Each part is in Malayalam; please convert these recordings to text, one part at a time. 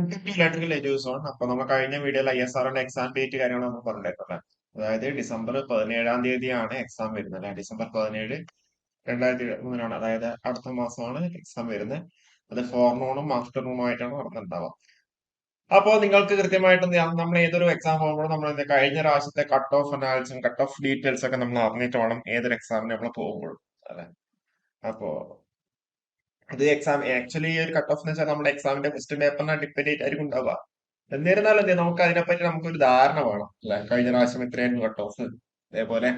Electrical EduZone. അപ്പൊ നമ്മൾ കഴിഞ്ഞ വീഡിയോയിൽ ISROന്റെ എക്സാം ഡേറ്റ് കാര്യങ്ങൾ നമ്മൾ പറഞ്ഞിട്ടുള്ളത്. അതായത് ഡിസംബർ 17-ാം തീയതിയാണ് എക്സാം വരുന്നത് അല്ലെ. ഡിസംബർ 17 2023 അതായത് അടുത്ത മാസമാണ് എക്സാം വരുന്നത്. അത് ഫോർനൂണും ആഫ്റ്റർനൂണും ആയിട്ടാണ് നടന്നിട്ടുണ്ടാവുക. അപ്പോ നിങ്ങൾക്ക് കൃത്യമായിട്ട് നമ്മൾ ഏതൊരു എക്സാം പോകുമ്പോഴും നമ്മൾ കഴിഞ്ഞ പ്രാവശ്യത്തെ കട്ട് ഓഫ് അനാലിസും കട്ട് ഓഫ് ഡീറ്റെയിൽസ് ഒക്കെ നമ്മൾ അറിഞ്ഞിട്ട് വേണം ഏതൊരു എക്സാമിന് നമ്മൾ പോകുമ്പോഴും അല്ലെ. അപ്പോ ഇത് എക്സാം ആക്ച്വലി ഈ ഒരു കട്ട് ഓഫ് എന്ന് വെച്ചാൽ നമ്മുടെ എക്സാമിന്റെ ക്വസ്റ്റ്യൻ പേപ്പറിനെ ഡിപ്പെൻഡ് ആയിട്ടായിരിക്കും ഉണ്ടാവുക. എന്നിരുന്നാലും എന്ത് നമുക്ക് അതിനെപ്പറ്റി നമുക്കൊരു ധാരണ വേണം അല്ലെ. കഴിഞ്ഞ പ്രാവശ്യം എത്രയായിരുന്നു കട്ട് ഓഫ്, അതേപോലെ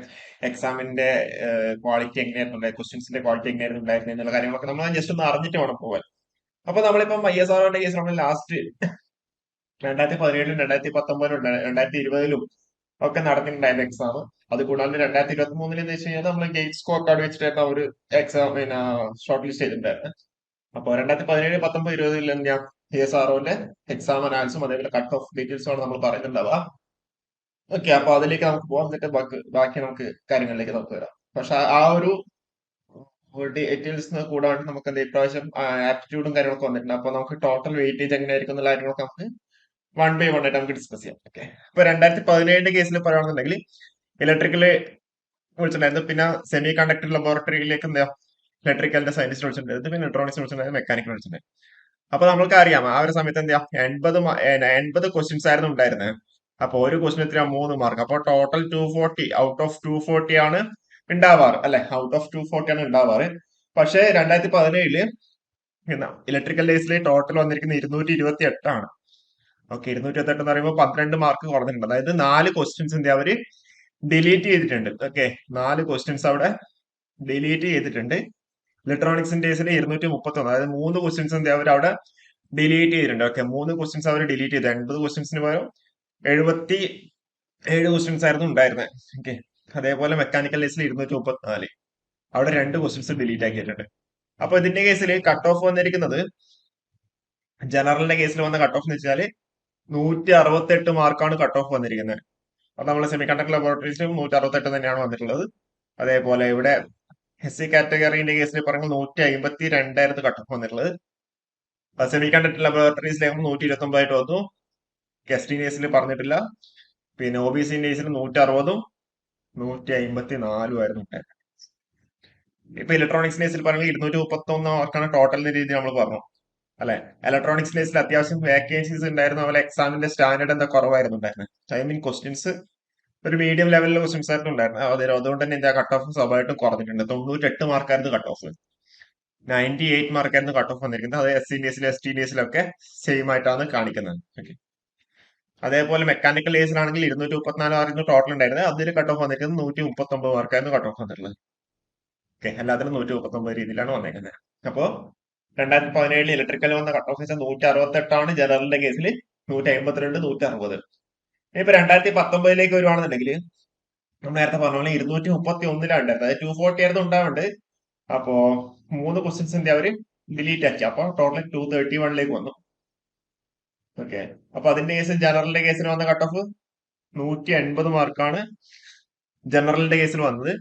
എക്സാമിന്റെ ക്വാളിറ്റി എങ്ങനെയായിരുന്നു, ക്വസ്റ്റ്യൻസിന്റെ ക്വാളിറ്റി എങ്ങനെയായിരുന്നു ഉണ്ടായിരുന്നത് എന്നുള്ള കാര്യങ്ങളൊക്കെ നമ്മൾ ജസ്റ്റ് ഒന്ന് അറിഞ്ഞിട്ട് വേണം പോകാൻ. അപ്പൊ നമ്മളിപ്പം ISROന്റെ കേസ് നമ്മൾ ലാസ്റ്റ് 2017-ലും 2019-ലും 2020-ലും ഒക്കെ നടന്നിട്ടുണ്ടായിരുന്നു എക്സാം. അത് കൂടാണ്ട് 2023-ൽ എന്ന് വെച്ച് കഴിഞ്ഞാൽ നമ്മൾ ഗേറ്റ് സ്കോർ കാർഡ് വെച്ചിട്ടായിരുന്നു ഒരു എക്സാം പിന്നെ ഷോർട്ട് ലിസ്റ്റ് ചെയ്തിട്ടുണ്ടായിരുന്നത്. അപ്പൊ 2017, 19, 20-ൽ എന്താ ISROന്റെ എക്സാം അനാലിസും അതേപോലെ കട്ട് ഓഫ് ഡീറ്റെയിൽസും ആണ് നമ്മൾ പറയുന്നുണ്ടാവുക. ഓക്കെ, അപ്പൊ അതിലേക്ക് നമുക്ക് പോകാം. എന്നിട്ട് ബാക്കി നമുക്ക് കാര്യങ്ങളിലേക്ക് നമുക്ക് വരാം. പക്ഷെ ആ ഒരു ഡീറ്റെയിൽസ് കൂടാണ്ട് നമുക്ക് എന്താ ഇപ്രാവശ്യം ആപ്റ്റിറ്റ്യൂഡും കാര്യങ്ങളൊക്കെ വന്നിട്ടുണ്ട്. അപ്പൊ നമുക്ക് ടോട്ടൽ വെയിറ്റേജ് എങ്ങനെയായിരിക്കും എന്നുള്ള കാര്യങ്ങളൊക്കെ നമുക്ക് വൺ ബൈ വൺ ആയിട്ട് നമുക്ക് ഡിസ്കസ് ചെയ്യാം. ഓക്കെ, ഇപ്പൊ 2017 കേസിൽ പറയുകയാണെന്നുണ്ടെങ്കിൽ ഇലക്ട്രിക്കല് വിളിച്ചിട്ടുണ്ടായിരുന്നു, പിന്നെ സെമി കണ്ടക്ടർ ലബോറട്ടറിയിലേക്ക് എന്താ ഇലക്ട്രിക്കലിന്റെ സയൻറ്റിസ്റ്റ് വിളിച്ചിട്ടുണ്ടായിരുന്നു, പിന്നെ ഇലക്ട്രോണിക്സ് വിളിച്ചിട്ടുണ്ടായിരുന്നു, മെക്കാനിക്കൽ വിളിച്ചിട്ടുണ്ടായിരുന്നു. അപ്പൊ നമ്മൾക്ക് അറിയാം ആ ഒരു സമയത്ത് എന്താ 80 ക്വസ്റ്റ്യൻസ് ആയിരുന്നു ഉണ്ടായിരുന്നത്. അപ്പൊ ഒരു ക്വസ്റ്റിന് എത്ര 3 മാർക്ക്. അപ്പൊ ടോട്ടൽ 240 ഔട്ട് ഓഫ് 240 ആണ് ഉണ്ടാവാറ് അല്ലെ. ഔട്ട് ഓഫ് 240 ആണ് ഉണ്ടാവാറ്. പക്ഷെ 2017 ഇലക്ട്രിക്കൽ ഡേയ്സിൽ ടോട്ടൽ വന്നിരിക്കുന്നത് 228 ആണ്. ഓക്കെ, 228 എന്ന് പറയുമ്പോൾ 12 മാർക്ക് കുറഞ്ഞിട്ടുണ്ട്. അതായത് 4 ക്വസ്റ്റ്യൻസ് എന്താ അവര് ഡിലീറ്റ് ചെയ്തിട്ടുണ്ട്. ഓക്കെ, 4 ക്വസ്റ്റ്യൻസ് അവിടെ ഡിലീറ്റ് ചെയ്തിട്ടുണ്ട്. ഇലക്ട്രോണിക്സിന്റെ കേസിൽ 231, അതായത് 3 ക്വസ്റ്റ്യൻസ് എന്താ അവർ അവിടെ ഡിലീറ്റ് ചെയ്തിട്ടുണ്ട്. ഓക്കെ, 3 ക്വസ്റ്റ്യൻസ് അവർ ഡിലീറ്റ് ചെയ്തു. 80 ക്വസ്റ്റ്യൻസിന് പകരം 77 ക്വസ്റ്റ്യൻസ് ആയിരുന്നു ഉണ്ടായിരുന്നത്. ഓക്കെ, അതേപോലെ മെക്കാനിക്കൽ കേസിൽ 234, അവിടെ 2 ക്വസ്റ്റ്യൻസ് ഡിലീറ്റ് ആക്കിയിട്ടുണ്ട്. അപ്പൊ ഇതിന്റെ കേസിൽ കട്ട് ഓഫ് വന്നിരിക്കുന്നത്, ജനറലിന്റെ കേസിൽ വന്ന കട്ട് ഓഫ് എന്ന് വെച്ചാൽ 168 മാർക്കാണ് കട്ട് ഓഫ് വന്നിരിക്കുന്നത്. അത് നമ്മളെ സെമി കണ്ടക്ടർ ലബോറട്ടറീസിലും 168 തന്നെയാണ് വന്നിട്ടുള്ളത്. അതേപോലെ ഇവിടെ SC കാറ്റഗറിന്റെ കേസിൽ പറഞ്ഞാൽ 152 കട്ട് ഓഫ് വന്നിട്ടുള്ളത്. സെമി കണ്ടക്ടർ ലബോറട്ടറീസിലേക്ക് 129 ആയിട്ട് വന്നു. ST കേസിൽ പറഞ്ഞിട്ടില്ല. പിന്നെ OBC കേസിൽ 160ഉം 154 ആയിരുന്നു ഉണ്ടായിരുന്നത്. ഇപ്പൊ ഇലക്ട്രോണിക്സ് കേസിൽ പറഞ്ഞാൽ 231 മാർക്കാണ് ടോട്ടൽ എന്ന രീതിയിൽ നമ്മൾ പറഞ്ഞു അല്ലെ. ഇലക്ട്രോണിക്സ് കേസിൽ അത്യാവശ്യം വേക്കൻസീസ് ഉണ്ടായിരുന്നു. അതുപോലെ എക്സാമിന്റെ സ്റ്റാൻഡേർഡ് എന്താ കുറവായിരുന്നു ഉണ്ടായിരുന്നത്. ഐ മീൻ ക്വസ്റ്റ്യൻസ് ഒരു മീഡിയം ലെവലിലെ ക്വസ്റ്റ്യൻസ് ആയിരുന്നു ഉണ്ടായിരുന്നത്. അതുകൊണ്ട് തന്നെ എന്താ കട്ട് ഓഫ് സ്വാഭാവികമായിട്ടും കുറഞ്ഞിട്ടുണ്ട്. 98 മാർക്കായിരുന്നു കട്ട് ഓഫ്. 98 മാർക്കായിരുന്നു കട്ട് ഓഫ് വന്നിരിക്കുന്നത്. അത് SC-ന്റെസിലും ST-ന്റെസിലൊക്കെ സെയിം ആയിട്ടാണ് കാണിക്കുന്നത്. ഓക്കെ, അതേപോലെ മെക്കാനിക്കൽ കേസിലാണെങ്കിൽ 234 ആയിരുന്നു ടോട്ടൽ ഉണ്ടായിരുന്നത്. അതിൽ കട്ട് ഓഫ് വന്നിരിക്കുന്നത് 139 മാർക്കായിരുന്നു കട്ട് ഓഫ് വന്നിട്ടുള്ളത്. ഓക്കെ, എല്ലാത്തിലും 139 രീതിയിലാണ് വന്നേക്കുന്നത്. അപ്പോ 2017 ഇലക്ട്രിക്കൽ വന്ന കട്ട് ഓഫ് വെച്ചാൽ 168ആണ്. ജനറലിന്റെ കേസിൽ 152, 160. ഇപ്പൊ 2019 വരുവാണെന്നുണ്ടെങ്കിൽ നമ്മൾ നേരത്തെ പറഞ്ഞ പോലെ 231 ഉണ്ടായിരുന്നത്. അതായത് 240 ആയിരുന്നു ഉണ്ടാവേണ്ടത്. അപ്പോ 3 ക്വസ്റ്റ്യൻസിന്റെ അവര് ഡിലീറ്റ് ആക്കി. അപ്പൊ ടോട്ടൽ 231 വന്നു. ഓക്കെ, അപ്പൊ അതിന്റെ കേസിൽ ജനറലിന്റെ കേസിൽ വന്ന കട്ട് ഓഫ് 180 മാർക്കാണ് ജനറലിന്റെ കേസിൽ വന്നത്.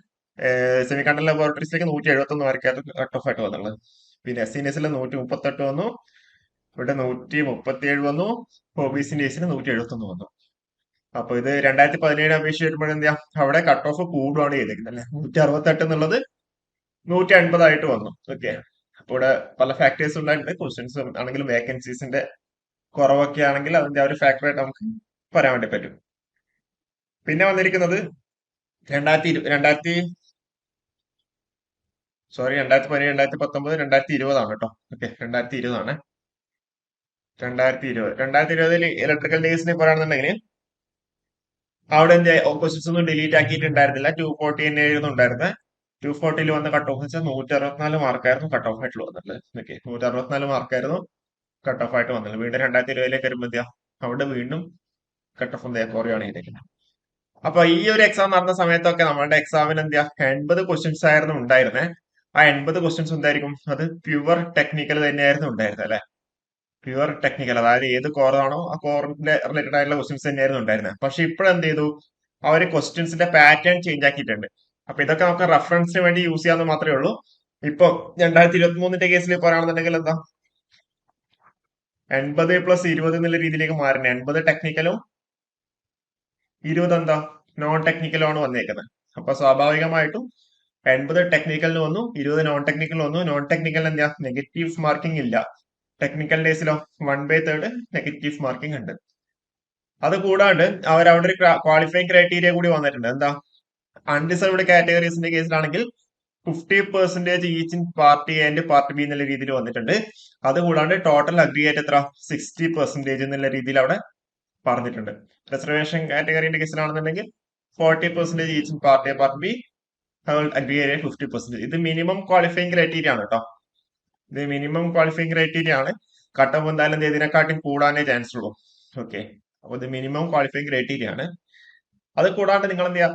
സെമി കണ്ടക്ടർ ലബോറട്ടറീസിലേക്ക് 171 മാർക്കായിരുന്നു കട്ട് ഓഫ് ആയിട്ട് വന്നുള്ളത്. പിന്നെ SC-ന്റെസിൽ 138 വന്നു. ഇവിടെ 137 വന്നു. OBC കേസിൽ 171 വന്നു. അപ്പൊ ഇത് 2017 അപേക്ഷിച്ച് വരുമ്പോഴെന്താ അവിടെ കട്ട് ഓഫ് കൂടുകയാണ് ചെയ്തേക്കുന്നത് അല്ലെ. 168 എന്നുള്ളത് 150 ആയിട്ട് വന്നു. ഓക്കെ, അപ്പൊ ഇവിടെ പല ഫാക്ടേഴ്സ് ഉണ്ടായിട്ടുണ്ട്. ക്വസ്റ്റ്യൻസ് ആണെങ്കിലും വേക്കൻസീസിന്റെ കുറവൊക്കെ ആണെങ്കിൽ അതിന്റെ ആ ഒരു ഫാക്ടറായിട്ട് നമുക്ക് പറയാൻ വേണ്ടി പറ്റും. പിന്നെ വന്നിരിക്കുന്നത് 2017, 2019, 2020 ആണ് കേട്ടോ. ഓക്കെ, 2020 ആണ്. 2020 ഇലക്ട്രിക്കൽ ഡേയ്സിനെ പറയുകയാണെന്നുണ്ടെങ്കിൽ അവിടെ എന്റെ ക്വസ്റ്റ്യൻസ് ഒന്നും ഡിലീറ്റ് ആക്കിയിട്ടുണ്ടായിരുന്നില്ല. 240 തന്നെയായിരുന്നു ഉണ്ടായിരുന്നത്. 240 വന്ന കട്ട് ഓഫ് വെച്ചാൽ 164 മാർക്കായിരുന്നു കട്ട് ഓഫ് ആയിട്ട് വന്നിട്ടുള്ളത്. ഓക്കെ, 164 മാർക്കായിരുന്നു കട്ട് ഓഫ് ആയിട്ട് വന്നത്. വീണ്ടും 2020 വരുമ്പോൾ എന്താ അവിടെ വീണ്ടും കട്ട് ഓഫ് എന്താ കുറയാണ് ചെയ്തേക്കുന്നത്. അപ്പൊ ഈ ഒരു എക്സാം നടന്ന സമയത്തൊക്കെ നമ്മളുടെ എക്സാമിന് എന്താ 80 ക്വസ്റ്റ്യൻസ് ആയിരുന്നു ഉണ്ടായിരുന്നത്. ആ 80 ക്വസ്റ്റ്യൻസ് എന്തായിരിക്കും, അത് പ്യുവർ ടെക്നിക്കൽ തന്നെയായിരുന്നു ഉണ്ടായിരുന്നത് അല്ലെ. പ്യുവർ ടെക്നിക്കൽ, അതായത് ഏത് കോറാണോ ആ കോറിന്റെ റിലേറ്റഡ് ആയിട്ടുള്ള ക്വസ്റ്റ്യൻസ് തന്നെയായിരുന്നു ഉണ്ടായിരുന്നത്. പക്ഷെ ഇപ്പോഴെന്ത് ചെയ്തു, അവര് ക്വസ്റ്റ്യൻസിന്റെ പാറ്റേൺ ചേഞ്ച് ആക്കിയിട്ടുണ്ട്. അപ്പൊ ഇതൊക്കെ നമുക്ക് റെഫറൻസിന് വേണ്ടി യൂസ് ചെയ്യാന്ന് മാത്രമേ ഉള്ളൂ. ഇപ്പൊ 2023 കേസിൽ പറയുകയാണെന്നുണ്ടെങ്കിൽ എന്താ 80+20 എന്നുള്ള രീതിയിലേക്ക് മാറുന്നത്. 80 ടെക്നിക്കലും 20 എന്താ നോൺ ടെക്നിക്കലും ആണ് വന്നേക്കുന്നത്. അപ്പൊ സ്വാഭാവികമായിട്ടും 80 ടെക്നിക്കലിന് വന്നു, 20 നോൺ ടെക്നിക്കൽ വന്നു. നോൺ ടെക്നിക്കൽ എന്താ നെഗറ്റീവ് മാർക്കിംഗ് ഇല്ല. ടെക്നിക്കൽ ഡേയ്സിലോ 1/3 നെഗറ്റീവ് മാർക്കിംഗ് ഉണ്ട്. അത് കൂടാണ്ട് അവരവിടെ ഒരു ക്വാളിഫൈങ് ക്രൈറ്റീരിയ കൂടി വന്നിട്ടുണ്ട്. എന്താ അൺഡിസർവ്ഡ് കാറ്റഗറീസിന്റെ കേസിലാണെങ്കിൽ 50% each in party A and party B എന്നുള്ള രീതിയിൽ വന്നിട്ടുണ്ട്. അതുകൂടാണ്ട് ടോട്ടൽ അഗ്രിഗേറ്റ് എത്ര 60% എന്നുള്ള രീതിയിൽ അവിടെ പറഞ്ഞിട്ടുണ്ട്. റിസർവേഷൻ കാറ്റഗറിന്റെ കേസിലാണെന്നുണ്ടെങ്കിൽ 40% each in party A party B, aggregate 50%. ഇത് മിനിമം ക്വാളിഫൈങ് ക്രൈറ്റീരിയ ആണ് കേട്ടോ. ഇത് മിനിമം ക്വാളിഫൈങ് ക്രൈറ്റീരിയ ആണ്. കട്ടപ്പ് എന്തായാലും ഇതിനെക്കാട്ടും കൂടാനേ ചാൻസ് ഉള്ളൂ. ഓക്കെ, അപ്പൊ ഇത് മിനിമം ക്വാളിഫൈങ് ക്രൈറ്റീരിയ ആണ്. അത് കൂടാണ്ട് നിങ്ങൾ എന്ത് ചെയ്യാ,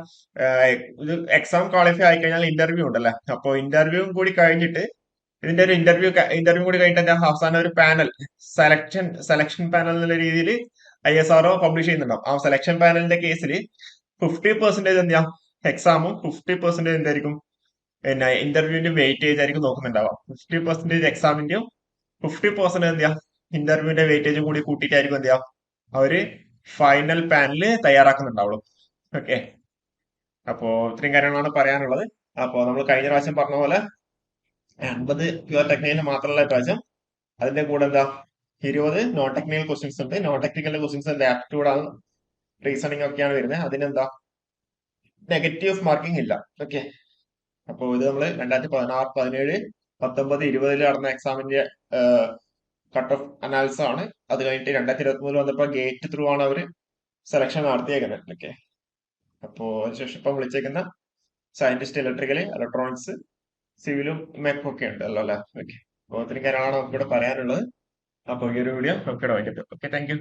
ഇത് എക്സാം ക്വാളിഫൈ ആയി കഴിഞ്ഞാൽ ഇന്റർവ്യൂ ഉണ്ടല്ലേ. അപ്പൊ ഇന്റർവ്യൂ കൂടി കഴിഞ്ഞിട്ട് ഇതിന്റെ ഒരു ഇന്റർവ്യൂ കൂടി കഴിഞ്ഞിട്ട് എന്താ അവസാനം ഒരു പാനൽ, സെലക്ഷൻ പാനൽ എന്നുള്ള രീതിയിൽ ISRO പബ്ലിഷ് ചെയ്യുന്നുണ്ടാവും. ആ സെലക്ഷൻ പാനലിന്റെ കേസിൽ 50% എന്താ എക്സാമും 50% എന്തായിരിക്കും പിന്നെ ഇന്റർവ്യൂവിന്റെ വെയിറ്റേജ് ആയിരിക്കും നോക്കുന്നുണ്ടാവാം. 50% എക്സാമിന്റെയും 50% എന്താ ഇന്റർവ്യൂവിന്റെ വെയിറ്റേജും കൂടി കൂട്ടിയിട്ടായിരിക്കും എന്താ അവര് ഫൈനൽ പാനല് തയ്യാറാക്കുന്നുണ്ടാവുള്ളൂ. ഓക്കെ, അപ്പോ ഇത്രയും കാര്യങ്ങളാണ് പറയാനുള്ളത്. അപ്പോ നമ്മൾ കഴിഞ്ഞ പ്രാവശ്യം പറഞ്ഞ പോലെ 80 പ്യുവർ ടെക്നിക്കൽ മാത്രമല്ല പ്രാവശ്യം, അതിന്റെ കൂടെ എന്താ 20 നോൺ ടെക്നിക്കൽ ക്വസ്റ്റ്യൻസ് ഉണ്ട്. നോൺ ടെക്നിക്കൽ ക്വസ്റ്റ്യൻസ് എന്താ ആപ്റ്റിറ്റ്യൂഡ് ആണ്, റീസണിങ് ഒക്കെയാണ് വരുന്നത്. അതിനെന്താ നെഗറ്റീവ് മാർക്കിംഗ് ഇല്ല. ഓക്കെ, അപ്പോ ഇത് നമ്മൾ 2016, 17, 19, 20 നടന്ന എക്സാമിന്റെ കട്ട് ഓഫ് അനാലിസിസ് ആണ്. അത് കഴിഞ്ഞിട്ട് 2023 വന്നപ്പോ ഗേറ്റ് ത്രൂ ആണ് അവര് സെലക്ഷൻ നടത്തിയേക്കുന്നത്. ഓക്കെ, അപ്പോ അതിനുശേഷം ഇപ്പം വിളിച്ചേക്കുന്ന സയന്റിസ്റ്റ്, ഇലക്ട്രിക്കല്, ഇലക്ട്രോണിക്സ്, സിവിലും മെക്കും ഒക്കെ ഉണ്ട് അല്ലോ അല്ലെ. ഓക്കെ, അപ്പോൾ ഇത്രയും കാര്യങ്ങളാണ് നമുക്കിവിടെ പറയാനുള്ളത്. അപ്പോൾ ഈ ഒരു വീഡിയോ നമുക്കിവിടെ വൈകിട്ട്. Okay, thank you.